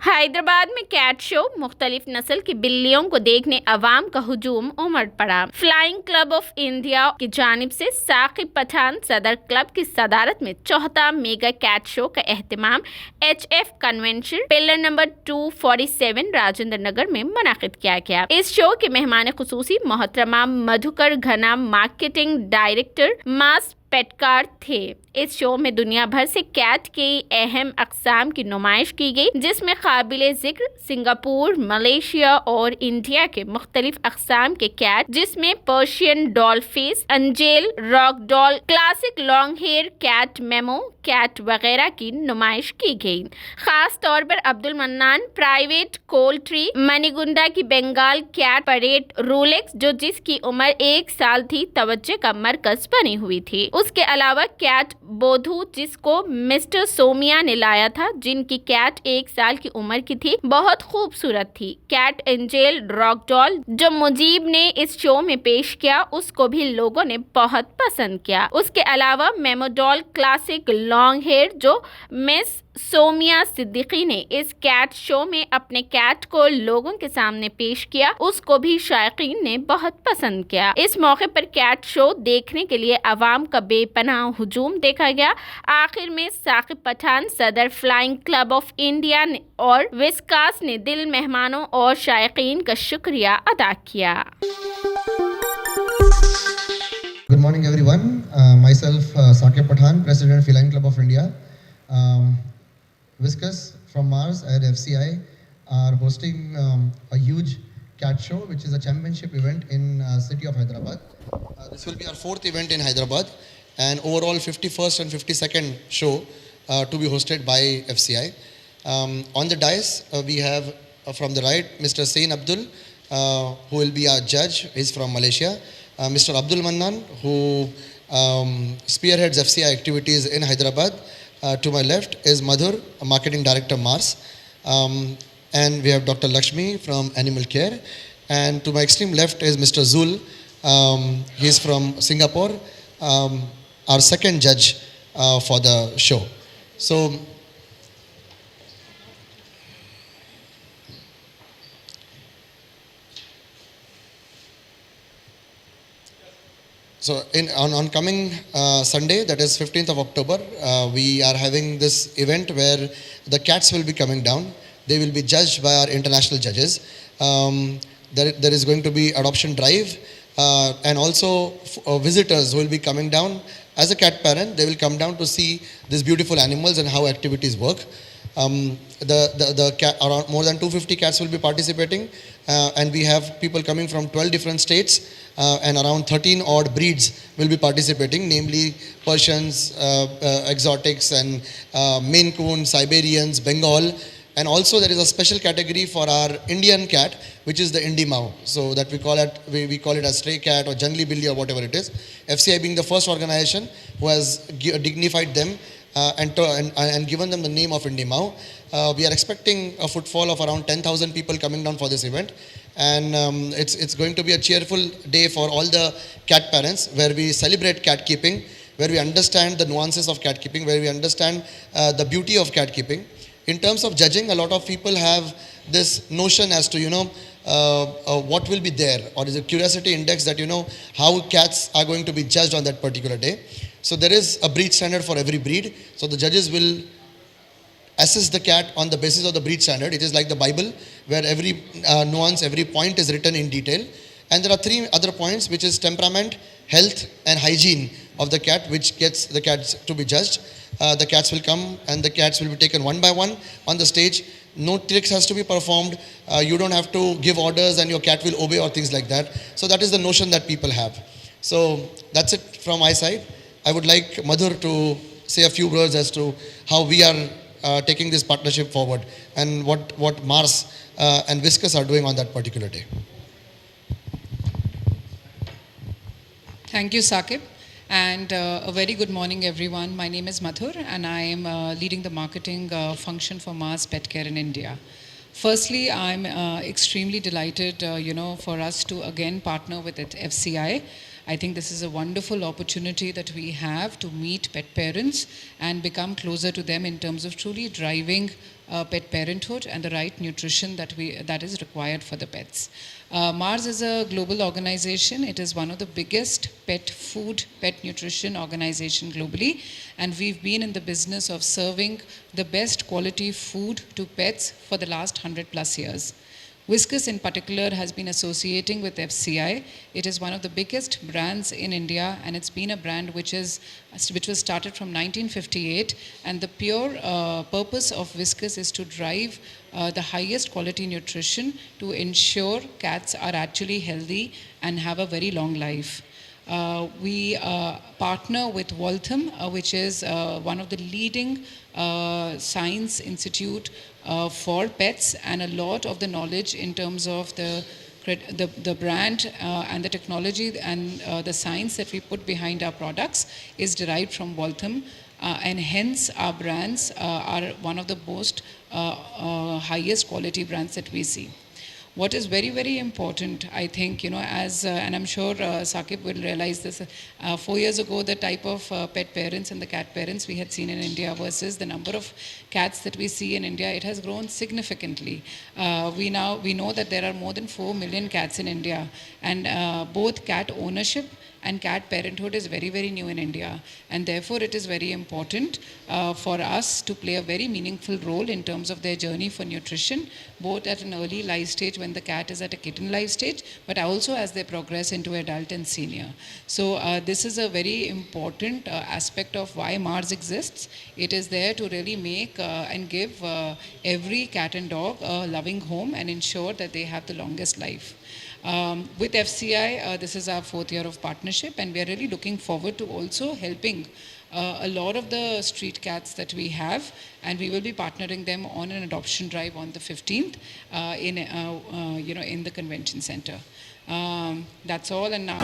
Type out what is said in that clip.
हैदराबाद में cat show, मुख्तलिफ नस्ल की बिल्लियों को देखने अवाम का हुजूम उमड़ पड़ा। फ्लाइंग क्लब ऑफ इंडिया की जानिब से साकिब पठान सदर क्लब की सदारत में चौथा मेगा कैट शो का एहतमाम HF convention pillar number 247 Rajendra Nagar में मुनाकिद किया गया। इस शो के मेहमान खुसूसी मोहतरमा मधुकर घना, मार्केटिंग डायरेक्टर मास पेटकार थे। इस शो में दुनिया भर से कैट की अहम अक़साम की नुमाइश की गई, जिसमें काबिले जिक्र सिंगापुर, मलेशिया और इंडिया के मुख्तलिफ अक़साम के कैट, जिसमें Persian doll face, angel, rock doll, classic long hair cat, मेमो कैट वगैरह की नुमाइश की गई। खास तौर पर अब्दुल मन्नान प्राइवेट कोल्ट्री, मनीगुंडा की बंगाल कैट परेड रोलेक्स, जो जिसकी उम्र 1 साल थी, तवज्जो का मरकज बनी हुई थी। उसके अलावा कैट बोधू, जिसको मिस्टर सोमिया ने लाया था, जिनकी कैट 1 साल की उम्र की थी, बहुत खूबसूरत थी। कैट एंजेल रॉकडॉल, जो मुजीब ने इस शो में पेश किया, उसको भी लोगों ने बहुत पसंद किया। उसके अलावा मेमोडॉल क्लासिक लॉन्ग हेयर, जो मिस सोमिया सिद्दीकी ने इस कैट शो में अपने कैट को लोगों के सामने पेश किया, उसको भी शायकीन ने बहुत पसंद किया। इस मौके पर कैट शो देखने के लिए अवाम का बेपनाह हुजूम देखा गया। आखिर में साकिब पठान सदर फ्लाइंग क्लब ऑफ इंडिया और विस्कास ने दिल मेहमानों और शायकीन का शुक्रिया अदा किया। Good morning everyone. Myself Sakib Pathan, President Feline Club of India. Viscus from Mars and FCI are hosting a huge cat show, which is a championship event in city of Hyderabad. This will be our 4th event in Hyderabad, and overall 51st and 52nd show to be hosted by FCI. On the dais, we have from the right Mr. Sain Abdul, who will be our judge. He's from Malaysia. Mr. Abdul Mannan, who spearheads FCI activities in Hyderabad. To my left is Madhur, Marketing Director Mars. And we have Dr. Lakshmi from Animal Care. And to my extreme left is Mr. Zul. He's from Singapore, our second judge for the show. So on coming Sunday, that is 15th of October, we are having this event where the cats will be coming down. They will be judged by our international judges. There is going to be adoption drive, and also visitors will be coming down. As a cat parent, they will come down to see these beautiful animals and how activities work. The cat, around more than 250 cats will be participating, and we have people coming from 12 different states, and around 13 odd breeds will be participating, namely Persians, exotics, and Maine Coon, Siberians, Bengal. And also there is a special category for our Indian cat, which is the Indi Mau. So that we call it as stray cat or jungly billy or whatever it is. FCI being the first organization who has dignified them and given them the name of Indi Mau. We are expecting a footfall of around 10,000 people coming down for this event. And it's going to be a cheerful day for all the cat parents, where we celebrate cat keeping, where we understand the nuances of cat keeping, where we understand the beauty of cat keeping. In terms of judging, a lot of people have this notion as to, what will be there, or is a curiosity index that, how cats are going to be judged on that particular day. So there is a breed standard for every breed. So the judges will assess the cat on the basis of the breed standard. It is like the Bible, where every nuance, every point is written in detail. And there are 3 other points, which is temperament, health, and hygiene of the cat, which gets the cats to be judged. The cats will come and the cats will be taken one by one on the stage. No tricks has to be performed. You don't have to give orders and your cat will obey or things like that. So that is the notion that people have. So that's it from my side. I would like Madhur to say a few words as to how we are taking this partnership forward, and what Mars and Viscus are doing on that particular day. Thank you, Sakib. And a very good morning, everyone. My name is Madhur, and I am leading the marketing function for Mars Pet Care in India. Firstly, I'm extremely delighted, for us to again partner with FCI. I think this is a wonderful opportunity that we have to meet pet parents and become closer to them in terms of truly driving pet parenthood and the right nutrition that is required for the pets. Mars is a global organization. It is one of the biggest pet nutrition organization globally, and we've been in the business of serving the best quality food to pets for the last 100 plus years. Whiskas in particular has been associating with FCI. It is one of the biggest brands in India, and it's been a brand which was started from 1958, and the pure purpose of Whiskas is to drive the highest quality nutrition to ensure cats are actually healthy and have a very long life. We partner with Waltham, which is one of the leading science institute for pets, and a lot of the knowledge in terms of the brand and the technology and the science that we put behind our products is derived from Waltham. And hence our brands are one of the most highest quality brands that we see. What is very, very important, I think, and I'm sure Saqib will realize this, 4 years ago, the type of pet parents and the cat parents we had seen in India versus the number of cats that we see in India, it has grown significantly. We know that there are more than 4 million cats in India, and both cat ownership and cat parenthood is very, very new in India. And therefore, it is very important for us to play a very meaningful role in terms of their journey for nutrition, both at an early life stage when the cat is at a kitten life stage, but also as they progress into adult and senior. So this is a very important aspect of why Mars exists. It is there to really make and give every cat and dog a loving home and ensure that they have the longest life. With FCI, this is our 4th year of partnership, and we are really looking forward to also helping a lot of the street cats that we have, and we will be partnering them on an adoption drive on the 15th in the convention center. That's all, and now.